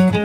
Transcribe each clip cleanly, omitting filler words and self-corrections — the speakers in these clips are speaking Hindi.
Hello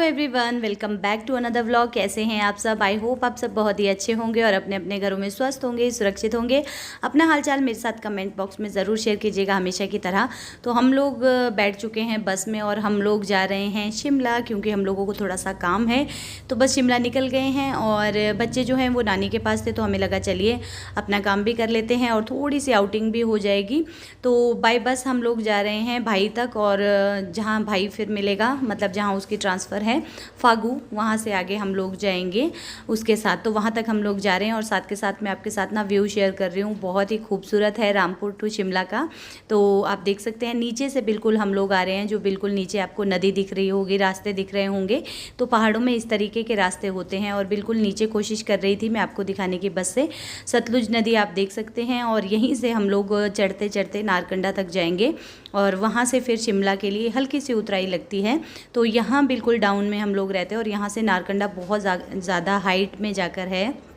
everyone, welcome back to another vlog. कैसे हैं आप सब? आई होप आप सब बहुत ही अच्छे होंगे और अपने अपने घरों में स्वस्थ होंगे, सुरक्षित होंगे। अपना हालचाल मेरे साथ कमेंट बॉक्स में ज़रूर शेयर कीजिएगा हमेशा की तरह। तो हम लोग बैठ चुके हैं बस में और हम लोग जा रहे हैं शिमला, क्योंकि हम लोगों को थोड़ा सा काम है। तो बस शिमला निकल गए हैं और बच्चे जो हैं वो नानी के पास थे, तो हमें लगा चलिए अपना काम भी कर लेते हैं और थोड़ी सी आउटिंग भी हो जाएगी। तो बाय बस हम लोग जा रहे हैं भाई तक, और जहाँ भाई फिर मिलेगा, मतलब जहाँ उसकी ट्रांसफ़र है फागू, वहाँ से आगे हम लोग जाएंगे उसके साथ। तो वहाँ तक हम लोग जा रहे हैं और साथ के साथ मैं आपके साथ ना व्यू शेयर कर रही हूँ। बहुत ही खूबसूरत है रामपुर टू शिमला का। तो आप देख सकते हैं नीचे से बिल्कुल हम लोग आ रहे हैं, जो बिल्कुल नीचे आपको नदी दिख रही होगी, रास्ते दिख रहे होंगे। तो पहाड़ों में इस तरीके के रास्ते होते हैं और बिल्कुल नीचे कोशिश कर रही थी मैं आपको दिखाने की बस से। सतलुज नदी आप देख सकते हैं और यहीं से हम लोग चढ़ते चढ़ते नारकंडा तक जाएंगे और वहाँ से फिर शिमला के लिए हल्की सी उतराई लगती है। तो यहाँ बिल्कुल डाउन में हम लोग रहते हैं और यहाँ से नारकंडा बहुत ज़्यादा हाइट में जाकर है।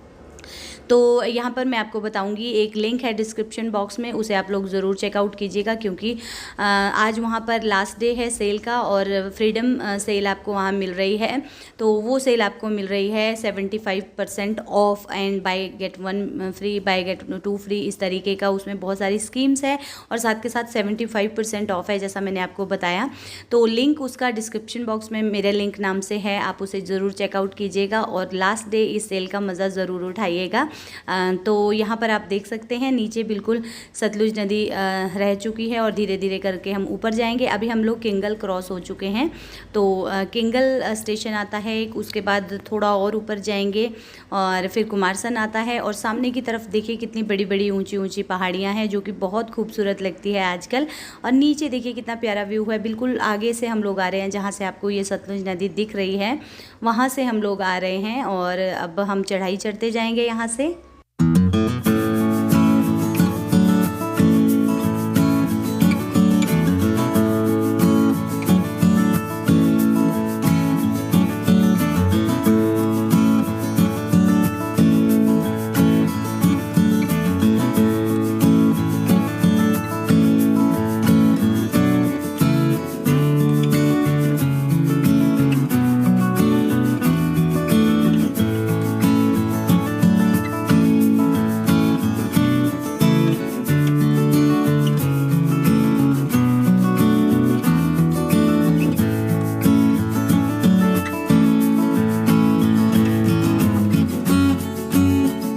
तो यहाँ पर मैं आपको बताऊँगी, एक लिंक है डिस्क्रिप्शन बॉक्स में, उसे आप लोग ज़रूर चेकआउट कीजिएगा, क्योंकि आज वहाँ पर लास्ट डे है सेल का और फ्रीडम सेल आपको वहाँ मिल रही है। तो वो सेल आपको मिल रही है 75% off and buy get 1 free, buy get 2 free, इस तरीके का उसमें बहुत सारी स्कीम्स है और साथ के साथ 75% ऑफ है, जैसा मैंने आपको बताया। तो लिंक उसका डिस्क्रिप्शन बॉक्स में मेरे लिंक नाम से है, आप उसे ज़रूर चेकआउट कीजिएगा और लास्ट डे इस सेल का मज़ा ज़रूर उठाइएगा। तो यहाँ पर आप देख सकते हैं नीचे बिल्कुल सतलुज नदी रह चुकी है और धीरे धीरे करके हम ऊपर जाएंगे। अभी हम लोग किंगल क्रॉस हो चुके हैं। तो किंगल स्टेशन आता है एक, उसके बाद थोड़ा और ऊपर जाएंगे और फिर कुमारसन आता है और सामने की तरफ देखिए कितनी बड़ी बड़ी ऊंची ऊंची पहाड़ियाँ हैं, जो कि बहुत खूबसूरत लगती है आजकल। और नीचे देखिए कितना प्यारा व्यू है। बिल्कुल आगे से हम लोग आ रहे हैं, जहाँ से आपको ये सतलुज नदी दिख रही है वहाँ से हम लोग आ रहे हैं और अब हम चढ़ाई चढ़ते जाएंगे यहाँ से।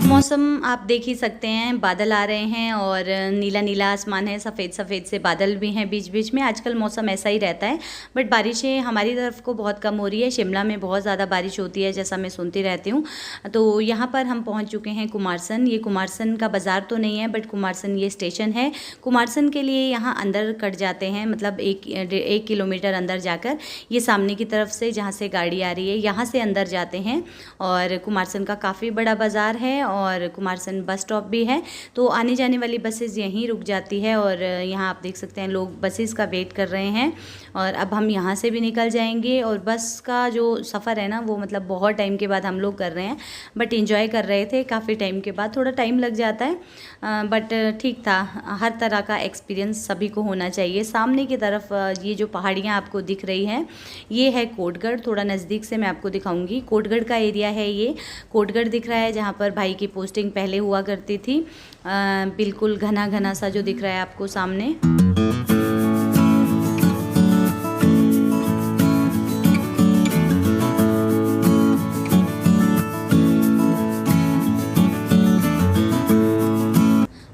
मौसम आप देख ही सकते हैं, बादल आ रहे हैं और नीला नीला आसमान है, सफ़ेद सफ़ेद से बादल भी हैं बीच बीच में। आजकल मौसम ऐसा ही रहता है, बट बारिशें हमारी तरफ को बहुत कम हो रही है। शिमला में बहुत ज़्यादा बारिश होती है, जैसा मैं सुनती रहती हूँ। तो यहाँ पर हम पहुँच चुके हैं कुमारसन। ये कुमारसन का बाज़ार तो नहीं है, बट कुमारसन ये स्टेशन है। कुमारसन के लिए यहाँ अंदर कट जाते हैं, मतलब एक किलोमीटर अंदर जाकर ये सामने की तरफ से जहाँ से गाड़ी आ रही है यहाँ से अंदर जाते हैं। और कुमारसन का काफ़ी बड़ा बाज़ार है और कुमारसन बस स्टॉप भी है। तो आने जाने वाली बसेस यहीं रुक जाती है और यहाँ आप देख सकते हैं लोग बसेस का वेट कर रहे हैं। और अब हम यहाँ से भी निकल जाएंगे और बस का जो सफ़र है ना, वो मतलब बहुत टाइम के बाद हम लोग कर रहे हैं, बट इंजॉय कर रहे थे काफ़ी टाइम के बाद। थोड़ा टाइम लग जाता है बट ठीक था। हर तरह का एक्सपीरियंस सभी को होना चाहिए। सामने की तरफ ये जो पहाड़ियाँ आपको दिख रही हैं, ये है कोटगढ़। थोड़ा नज़दीक से मैं आपको दिखाऊंगी। कोटगढ़ का एरिया है ये। कोटगढ़ दिख रहा है जहाँ पर भाई की पोस्टिंग पहले हुआ करती थी। बिल्कुल घना घना सा जो दिख रहा है आपको सामने।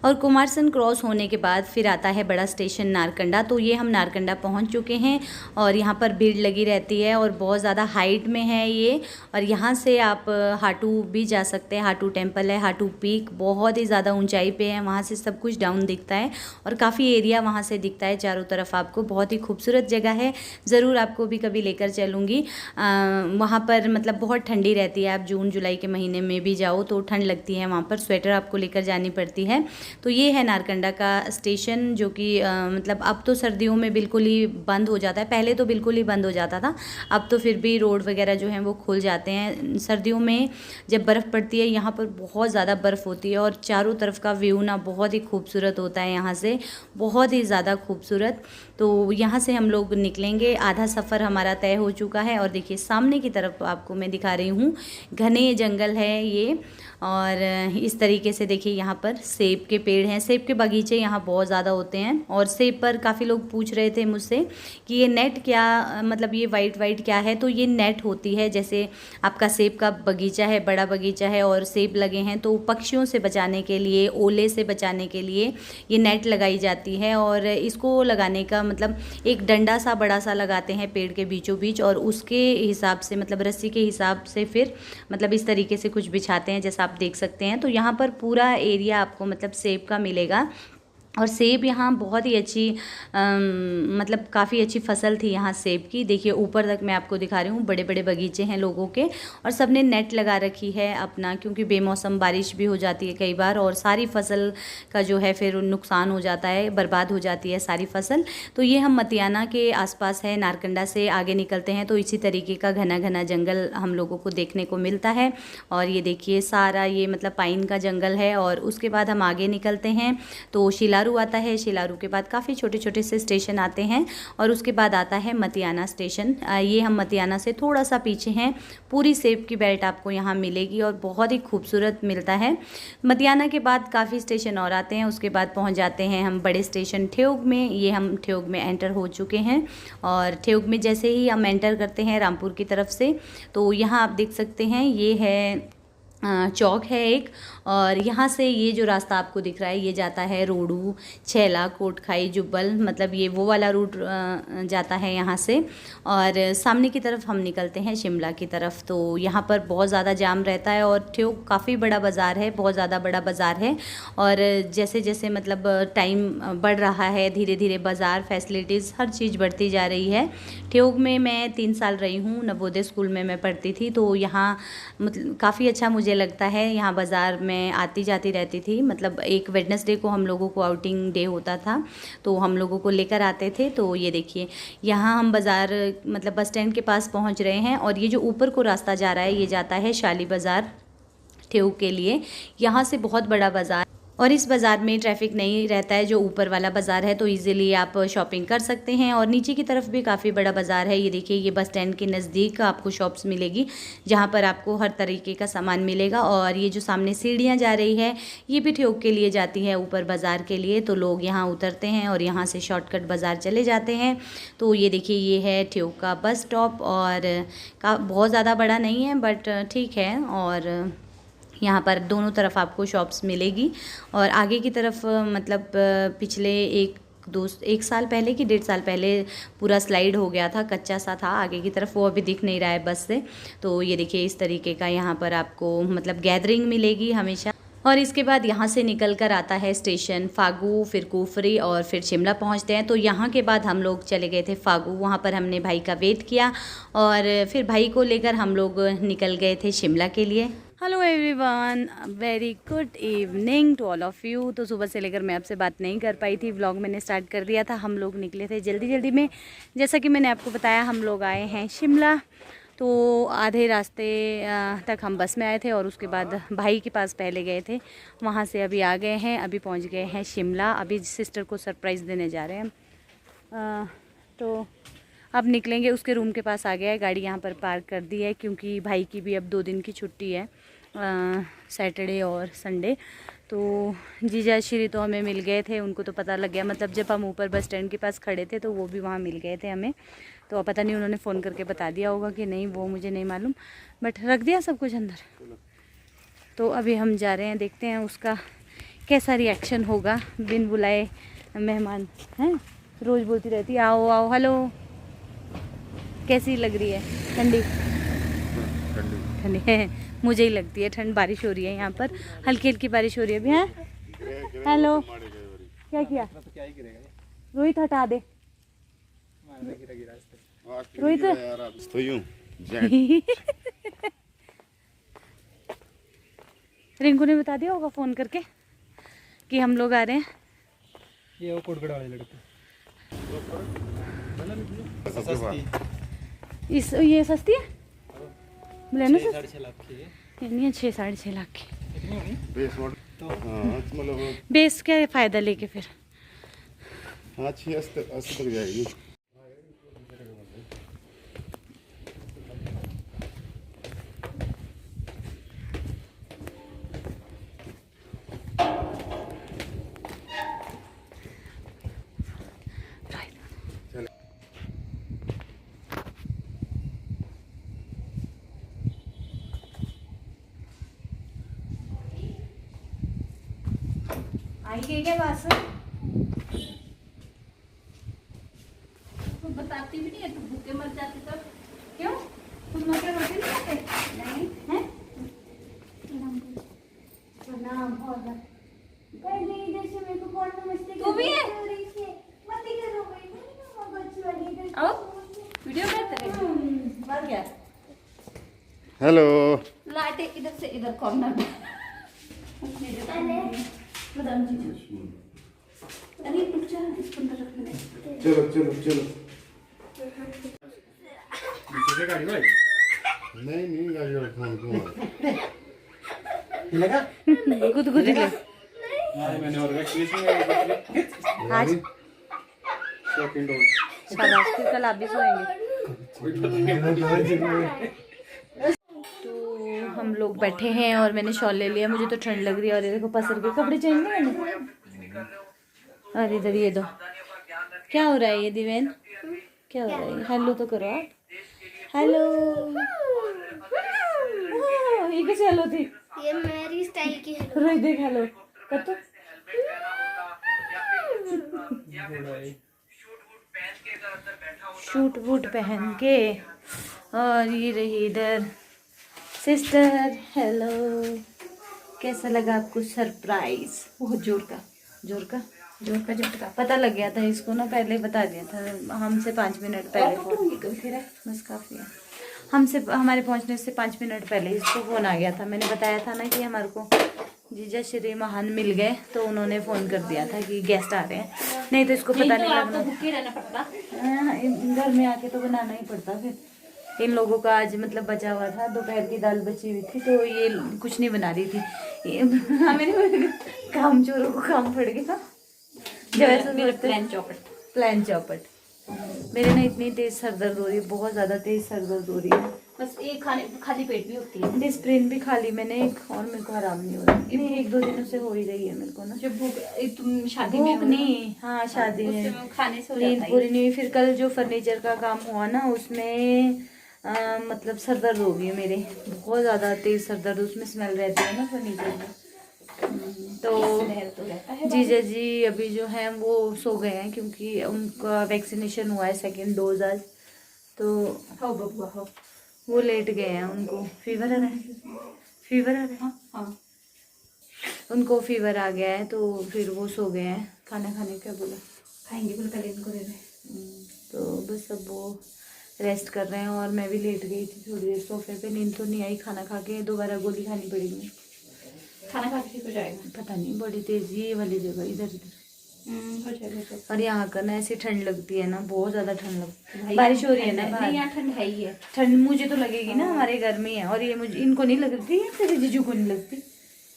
और कुमारसन क्रॉस होने के बाद फिर आता है बड़ा स्टेशन नारकंडा। तो ये हम नारकंडा पहुंच चुके हैं और यहाँ पर भीड़ लगी रहती है और बहुत ज़्यादा हाइट में है ये। और यहाँ से आप हाटू भी जा सकते हैं। हाटू टेम्पल है, हाटू पीक बहुत ही ज़्यादा ऊंचाई पे है, वहाँ से सब कुछ डाउन दिखता है और काफ़ी एरिया वहाँ से दिखता है चारों तरफ आपको। बहुत ही खूबसूरत जगह है, ज़रूर आपको भी कभी लेकर चलूँगी। वहाँ पर मतलब बहुत ठंडी रहती है। आप जून जुलाई के महीने में भी जाओ तो ठंड लगती है वहाँ पर, स्वेटर आपको लेकर जानी पड़ती है। तो ये है नारकंडा का स्टेशन, जो कि मतलब अब तो सर्दियों में बिल्कुल ही बंद हो जाता है, पहले तो बिल्कुल ही बंद हो जाता था, अब तो फिर भी रोड वगैरह जो हैं वो खुल जाते हैं। सर्दियों में जब बर्फ़ पड़ती है यहाँ पर बहुत ज़्यादा बर्फ़ होती है, और चारों तरफ का व्यू ना बहुत ही खूबसूरत होता है यहाँ से, बहुत ही ज़्यादा खूबसूरत। तो यहाँ से हम लोग निकलेंगे, आधा सफ़र हमारा तय हो चुका है। और देखिए सामने की तरफ आपको मैं दिखा रही हूँ, घने जंगल है ये, और इस तरीके से देखिए यहाँ पर सेब के पेड़ हैं, सेब के बगीचे यहाँ बहुत ज़्यादा होते हैं। और सेब पर काफ़ी लोग पूछ रहे थे मुझसे कि ये नेट क्या, मतलब ये वाइट वाइट क्या है, तो ये नेट होती है। जैसे आपका सेब का बगीचा है, बड़ा बगीचा है और सेब लगे हैं, तो पक्षियों से बचाने के लिए, ओले से बचाने के लिए ये नेट लगाई जाती है। और इसको लगाने का मतलब एक डंडा सा बड़ा सा लगाते हैं पेड़ के बीचों बीच, और उसके हिसाब से मतलब रस्सी के हिसाब से फिर मतलब इस तरीके से कुछ बिछाते हैं, जैसा आप देख सकते हैं। तो यहाँ पर पूरा एरिया आपको मतलब सेब का मिलेगा। और सेब यहाँ बहुत ही अच्छी मतलब काफ़ी अच्छी फसल थी यहाँ सेब की। देखिए ऊपर तक मैं आपको दिखा रही हूँ, बड़े बड़े बगीचे हैं लोगों के, और सबने नेट लगा रखी है अपना, क्योंकि बेमौसम बारिश भी हो जाती है कई बार, और सारी फसल का जो है फिर नुकसान हो जाता है, बर्बाद हो जाती है सारी फसल। तो ये हम मतियाना के आसपास है, नारकंडा से आगे निकलते हैं तो इसी तरीके का घना घना जंगल हम लोगों को देखने को मिलता है। और ये देखिए सारा ये मतलब पाइन का जंगल है। और उसके बाद हम आगे निकलते हैं तो शिलारू आता है, शिलारू के बाद काफ़ी छोटे छोटे से स्टेशन आते हैं, और उसके बाद आता है मतियाना स्टेशन। ये हम मतियाना से थोड़ा सा पीछे हैं। पूरी सेब की बेल्ट आपको यहाँ मिलेगी और बहुत ही खूबसूरत मिलता है। मतियाना के बाद काफ़ी स्टेशन और आते हैं, उसके बाद पहुँच जाते हैं हम बड़े स्टेशन ठेउग में। ये हम ठेउग में एंटर हो चुके हैं, और ठेउग में जैसे ही हम एंटर करते हैं रामपुर की तरफ से, तो यहाँ आप देख सकते हैं ये है चौक है एक, और यहाँ से ये जो रास्ता आपको दिख रहा है ये जाता है रोडू, छैला, कोटखाई, जुब्बल, मतलब ये वो वाला रूट जाता है यहाँ से। और सामने की तरफ हम निकलते हैं शिमला की तरफ। तो यहाँ पर बहुत ज़्यादा जाम रहता है, और ठेउग काफ़ी बड़ा बाज़ार है, बहुत ज़्यादा बड़ा बाज़ार है। और जैसे जैसे मतलब टाइम बढ़ रहा है, धीरे धीरे बाज़ार, फैसिलिटीज़, हर चीज़ बढ़ती जा रही है। ठेउग में मैं 3 साल रही हूँ, नवोदय स्कूल में मैं पढ़ती थी, तो यहाँ मतलब काफ़ी अच्छा मुझे लगता है। यहाँ बाज़ार में आती जाती रहती थी, मतलब एक वेडनेसडे को हम लोगों को आउटिंग डे होता था, तो हम लोगों को लेकर आते थे। तो ये देखिए यहाँ हम बाज़ार मतलब बस स्टैंड के पास पहुँच रहे हैं, और ये जो ऊपर को रास्ता जा रहा है ये जाता है शाली बाज़ार ठेउग के लिए। यहाँ से बहुत बड़ा बाज़ार, और इस बाज़ार में ट्रैफिक नहीं रहता है, जो ऊपर वाला बाज़ार है, तो इजीली आप शॉपिंग कर सकते हैं। और नीचे की तरफ भी काफ़ी बड़ा बाज़ार है। ये देखिए ये बस स्टैंड के नज़दीक आपको शॉप्स मिलेगी, जहाँ पर आपको हर तरीके का सामान मिलेगा। और ये जो सामने सीढ़ियाँ जा रही है ये भी ठेउग के लिए जाती है, ऊपर बाज़ार के लिए। तो लोग यहाँ उतरते हैं और यहाँ से शॉर्टकट बाज़ार चले जाते हैं। तो ये देखिए ये है ठेउग का बस स्टॉप, और बहुत ज़्यादा बड़ा नहीं है बट ठीक है। और यहाँ पर दोनों तरफ आपको शॉप्स मिलेगी। और आगे की तरफ मतलब पिछले एक साल पहले कि 1.5 साल पहले पूरा स्लाइड हो गया था, कच्चा सा था आगे की तरफ, वो अभी दिख नहीं रहा है बस से। तो ये देखिए इस तरीके का यहाँ पर आपको मतलब गैदरिंग मिलेगी हमेशा। और इसके बाद यहाँ से निकल कर आता है स्टेशन फागू, फिर कुफरी, और फिर शिमला पहुँचते हैं। तो यहाँ के बाद हम लोग चले गए थे फागू, वहाँ पर हमने भाई का वेट किया, और फिर भाई को लेकर हम लोग निकल गए थे शिमला के लिए। Hello everyone, very good evening to all of you. तो सुबह से लेकर मैं आपसे बात नहीं कर पाई थी, व्लॉग मैंने स्टार्ट कर दिया था। हम लोग निकले थे जल्दी जल्दी में, जैसा कि मैंने आपको बताया हम लोग आए हैं शिमला। तो आधे रास्ते तक हम बस में आए थे, और उसके बाद भाई के पास पहले गए थे, वहाँ से अभी आ गए हैं, अभी पहुँच गए हैं शिमला। अभी सिस्टर को सरप्राइज़ देने जा रहे हैं। तो अब निकलेंगे, उसके रूम के पास आ गया है, गाड़ी यहाँ पर पार्क कर दी है, क्योंकि भाई की भी अब 2 दिन की छुट्टी है, सैटरडे और संडे। तो जीजा श्री तो हमें मिल गए थे, उनको तो पता लग गया, मतलब जब हम ऊपर बस स्टैंड के पास खड़े थे तो वो भी वहाँ मिल गए थे हमें। तो पता नहीं उन्होंने फ़ोन करके बता दिया होगा कि नहीं, वो मुझे नहीं मालूम, बट रख दिया सब कुछ अंदर। तो अभी हम जा रहे हैं, देखते हैं उसका कैसा रिएक्शन होगा। बिन बुलाए मेहमान हैं, रोज़ बोलती रहती आओ आओ, हेलो। कैसी लग रही है? ठंडी ठंडी है, मुझे ही लगती है ठंड। बारिश हो रही है यहाँ पर, हल्की हल्की बारिश हो रही है अभी। हैं हेलो, क्या किया? रोहित हटा दे, रोहित रिंकू ने बता दिया होगा फ़ोन करके कि हम लोग आ रहे हैं। ये वो कोटगढ़ वाले लड़के इस ये सस्ती है लेना 6.5 लाख की है। नहीं है 6-6.5 लाख की। कितनी होगी तो बेस क्या फ़ायदा लेके फिर। हाँ 80 तक जाएगी। आई गई क्या पास तो बताती भी नहीं है, तू भूखे मर जाती तब। क्यों तुम लोग क्या रोटी नहीं खाते? नहीं हैं? प्रणाम और पहले इधर से मेरे को कौन नमस्ते तू भी है मत करो भाई बच्ची वाली आओ वीडियो करते रहे मर गया। हेलो लाटे इधर से इधर कॉर्नर में मैडम जी अरे रुक जा इसको अंदर रखने दे। चलो चलो चलो। दूसरे गाड़ी में नहीं नहीं गाड़ी वाला फोन क्यों लगा गुद गुद ले मैंने और वैक्सीन आज सेकंड और शाबाश फिर कल आप भी सोएंगे। तो हम लोग बैठे हैं और मैंने शॉल ले लिया, मुझे तो ठंड लग रही है। और ये देखो पसर के कपड़े चेंज नहीं मैंने। अरे इधर ये दो क्या हो रहा है ये दिवेन क्या हो रहा है? हेलो तो करो आप हेलो। ये कैसे हेलो थी? ये मेरी स्टाइल की है। रोई देख हेलो कर तो। शूट वूट पहन के और ये रही इधर सिस्टर। हेलो कैसा लगा आपको सरप्राइज? बहुत जोर का झटका पता लग गया था इसको ना, पहले बता दिया था हमसे 5 मिनट पहले फोन बस काफ़ी है। हमसे हमारे पहुंचने से 5 मिनट पहले इसको फ़ोन आ गया था। मैंने बताया था ना कि हमारे को जीजा श्री महान मिल गए तो उन्होंने फ़ोन कर दिया था कि गेस्ट आ रहे हैं, नहीं तो इसको पता नहीं लगना। भूखे रहना पड़ता घर में आके तो बनाना ही पड़ता। फिर इन लोगों का आज मतलब बचा हुआ था, दोपहर की दाल बची हुई थी तो ये कुछ नहीं बना रही थी। मेरे काम चोरों को काम पड़ गया जब ऐसा प्लान चौपट। मेरे ना इतनी तेज सर दर्द हो रही है, बहुत ज़्यादा तेज सर दर्द हो रही है। बस एक खाली पेट भी होती है। डिस्प्रिन भी खा ली मैंने एक और मेरे को आराम नहीं हो रहा। नहीं 1-2 दिनों से हो ही रही है मेरे को ना। जब तुम शादी में नहीं हाँ शादी में खाने से नींद पूरी नहीं हुई। फिर कल जो फर्नीचर का काम हुआ ना उसमें मतलब सर दर्द हो गई मेरे, बहुत ज़्यादा तेज सर दर्द। उसमें स्मेल रहती है ना फर्नीचर में। तो जीजा जी अभी जो हैं वो सो गए हैं क्योंकि उनका वैक्सीनेशन हुआ है 2nd डोज आज। तो हो बबुआ हो वो लेट गए हैं, उनको फीवर आ रहा है। हाँ उनको फीवर आ गया है तो फिर वो सो गए हैं। खाना खाने का बोला खाएंगे बोल कल इनको दे दे। तो बस अब वो रेस्ट कर रहे हैं और मैं भी लेट गई थी थोड़ी देर सोफे पे। नींद तो नहीं आई, खाना खा के दोबारा गोली खानी पड़ेगी। खाना खा के ठीक हो जाएगा। पता नहीं बड़ी तेजी ये वाली जगह इधर हो जाएगा। और यहाँ का ना ऐसी ठंड लगती है ना, बहुत ज़्यादा ठंड लगती है। बारिश हो रही है ना बाहर। यहाँ ठंड है ही है। ठंड मुझे तो लगेगी ना, हमारे घर में है। और ये मुझे इनको नहीं लगती है, तेरे जीजू को नहीं लगती।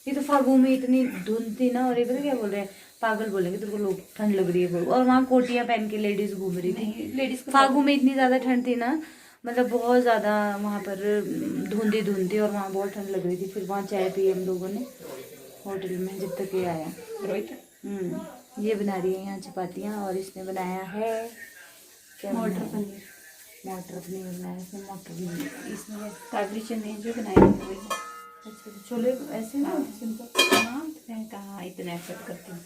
ये तो फागू में इतनी धुंध थी ना। और ये पता क्या बोल रहे हैं, पागल बोलेंगे तेरे को लोग, ठंड लग रही है। और वहाँ कोटियाँ पहन के लेडीज घूम रही थी। लेडीज फागू में इतनी ज़्यादा ठंड थी ना, मतलब बहुत ज़्यादा वहाँ पर धुंधी थी और वहाँ बहुत ठंड लग रही थी। फिर वहाँ चाय पी हम लोगों ने होटल में जब तक ये आया। ये बना रही है यहाँ चपातियाँ और इसने बनाया है क्या मटर पनीर बनाया इसने। मटर पनीर इसमें काबली चने जो बनाए हैं। अच्छा छोले ऐसे ना सिंपल। हाँ मैं कहाँ इतना एफर्ट करती हूँ।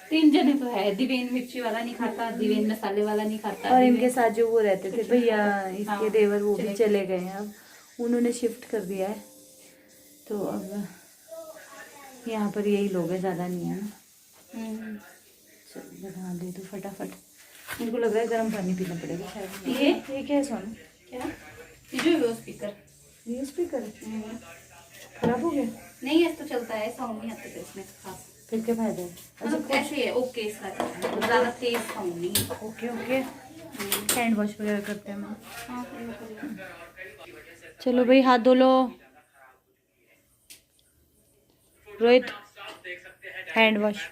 3 जने तो है, दिवेन मिर्ची वाला नहीं खाता, दिवेन मसाले वाला नहीं खाता। और इनके साथ जो वो रहते थे भैया इसके देवर वो भी चले गए हैं, अब उन्होंने शिफ्ट कर दिया है। तो अब यहाँ पर यही लोग हैं, ज़्यादा नहीं है ना। चलो बना दे दो फटाफट। उनको लग रहा है गर्म पानी पीना पड़ेगा शायद। ये क्या है सोनू? क्या ये जो स्पीकर ये स्पीकर खराब हो गया। नहीं ऐसा तो चलता है, साउंड नहीं आता इसमें खास। फिर क्या फायदा है? मतलब ऐसे है ओके, इसका ज़्यादा तेज साउंड नहीं है। ओके ओके, हैंड वॉश वगैरह करते हैं हम। हाँ कर लो। चलो भाई हाथ धो लो। Rohit hand wash.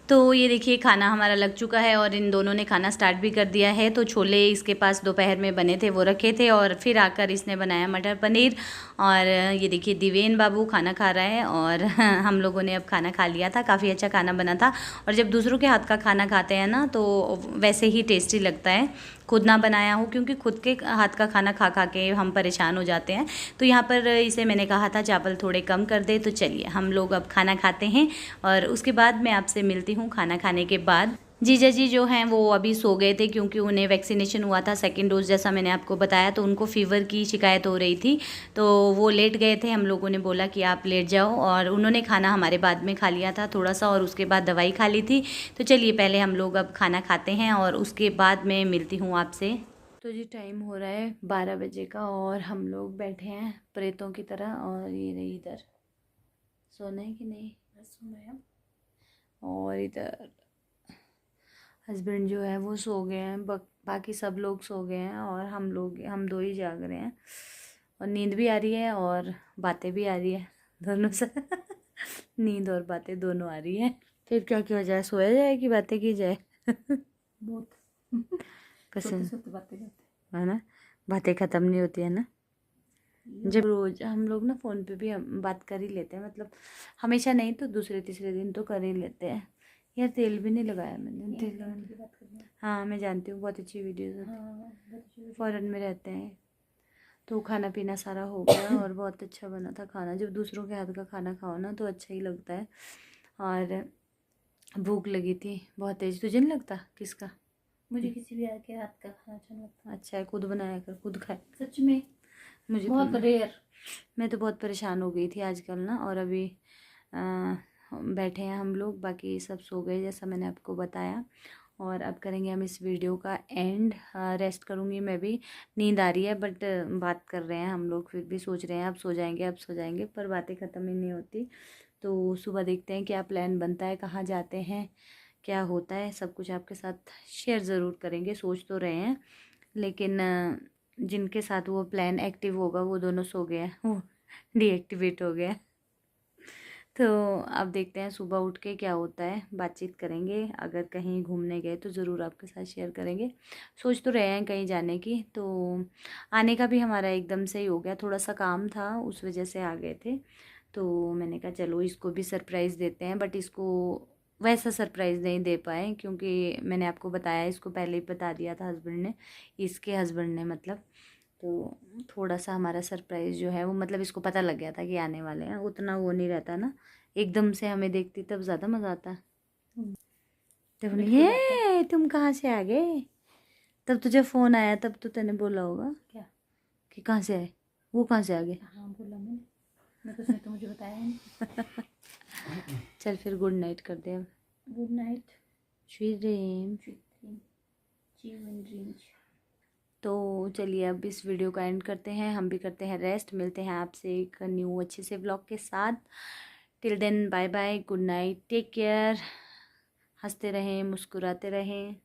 तो ये देखिए खाना हमारा लग चुका है और इन दोनों ने खाना स्टार्ट भी कर दिया है। तो छोले इसके पास दोपहर में बने थे वो रखे थे और फिर आकर इसने बनाया मटर पनीर। और ये देखिए दिवेन बाबू खाना खा रहा है और हम लोगों ने अब खाना खा लिया था। काफ़ी अच्छा खाना बना था और जब दूसरों के हाथ का खाना खाते हैं ना तो वैसे ही टेस्टी लगता है। खुद ना बनाया हो, क्योंकि खुद के हाथ का खाना खा खा के हम परेशान हो जाते हैं। तो यहाँ पर इसे मैंने कहा था चावल थोड़े कम कर दे। तो चलिए हम लोग अब खाना खाते हैं और उसके बाद मैं आपसे मिलती हूँ खाना खाने के बाद। जीजा जी जो हैं वो अभी सो गए थे क्योंकि उन्हें वैक्सीनेशन हुआ था सेकंड डोज, जैसा मैंने आपको बताया। तो उनको फ़ीवर की शिकायत हो रही थी तो वो लेट गए थे। हम लोगों ने बोला कि आप लेट जाओ और उन्होंने खाना हमारे बाद में खा लिया था थोड़ा सा और उसके बाद दवाई खा ली थी। तो चलिए पहले हम लोग अब खाना खाते हैं और उसके बाद मैं मिलती हूँ आपसे। तो जी टाइम हो रहा है 12 बजे का और हम लोग बैठे हैं प्रेतों की तरह। और ये रही इधर, सोना है कि नहीं? सोना है। और इधर हस्बैंड जो है वो सो गए हैं, बाकी सब लोग सो गए हैं और हम दो ही जाग रहे हैं। और नींद भी आ रही है और बातें भी आ रही है, दोनों से नींद और बातें दोनों आ रही है। फिर क्या किया जाए, सोया जाए कि बातें की जाए? बहुत कसम सोते बातें करते है ना, बातें ख़त्म नहीं होती है ना। जब रोज़ हम लोग ना फ़ोन पे भी हम बात कर ही लेते हैं, मतलब हमेशा नहीं तो दूसरे तीसरे दिन तो कर ही लेते हैं। यार तेल भी नहीं लगाया मैंने, तेल लगाना। हाँ मैं जानती हूँ, बहुत अच्छी वीडियोज़ होती है, फॉरेन में रहते हैं। तो खाना पीना सारा हो गया और बहुत अच्छा बना था खाना। जब दूसरों के हाथ का खाना खाओ ना तो अच्छा ही लगता है। और भूख लगी थी बहुत तेज। तुझे नहीं लगता? किसका? मुझे किसी भी के हाथ का खाना अच्छा नहीं लगता। अच्छा है, खुद बनाया कर, खुद खाए। सच में मुझे बहुत रेयर। मैं तो बहुत परेशान हो गई थी आजकल ना। और अभी बैठे हैं हम लोग, बाकी सब सो गए जैसा मैंने आपको बताया। और अब करेंगे हम इस वीडियो का एंड। रेस्ट करूँगी मैं भी, नींद आ रही है बट बात कर रहे हैं हम लोग, फिर भी सोच रहे हैं अब सो जाएंगे अब सो जाएंगे, पर बातें ख़त्म ही नहीं होती। तो सुबह देखते हैं क्या प्लान बनता है, कहाँ जाते हैं, क्या होता है, सब कुछ आपके साथ शेयर ज़रूर करेंगे। सोच तो रहे हैं लेकिन जिनके साथ वो प्लान एक्टिव होगा वो दोनों सो गए हैं, वो डीएक्टिवेट हो गया। तो अब देखते हैं सुबह उठ के क्या होता है, बातचीत करेंगे। अगर कहीं घूमने गए तो ज़रूर आपके साथ शेयर करेंगे। सोच तो रहे हैं कहीं जाने की। तो आने का भी हमारा एकदम से ही हो गया, थोड़ा सा काम था उस वजह से आ गए थे। तो मैंने कहा चलो इसको भी सरप्राइज़ देते हैं, बट इसको वैसा सरप्राइज़ नहीं दे पाए क्योंकि मैंने आपको बताया, इसको पहले ही बता दिया था हस्बैंड ने, इसके हस्बैंड ने मतलब। तो थोड़ा सा हमारा सरप्राइज़ जो है वो, मतलब इसको पता लग गया था कि आने वाले हैं, उतना वो नहीं रहता ना, एकदम से हमें देखती तब ज़्यादा मज़ा आता। तब बोले ये तुम कहाँ से आ गए, तब तुझे फ़ोन आया तब तो तूने बोला होगा क्या कि कहाँ से आए, वो कहाँ से आ गए। हाँ बोला मैं तो उसने तो मुझे बताया नहीं। चल फिर गुड नाइट कर दे अब। Good night, sweet dream. जीवन ड्रीम्स। तो चलिए अब इस वीडियो का एंड करते हैं, हम भी करते हैं रेस्ट। मिलते हैं आपसे एक न्यू अच्छे से व्लॉग के साथ। Till then bye bye, good night, take care. हंसते रहें, मुस्कुराते रहें।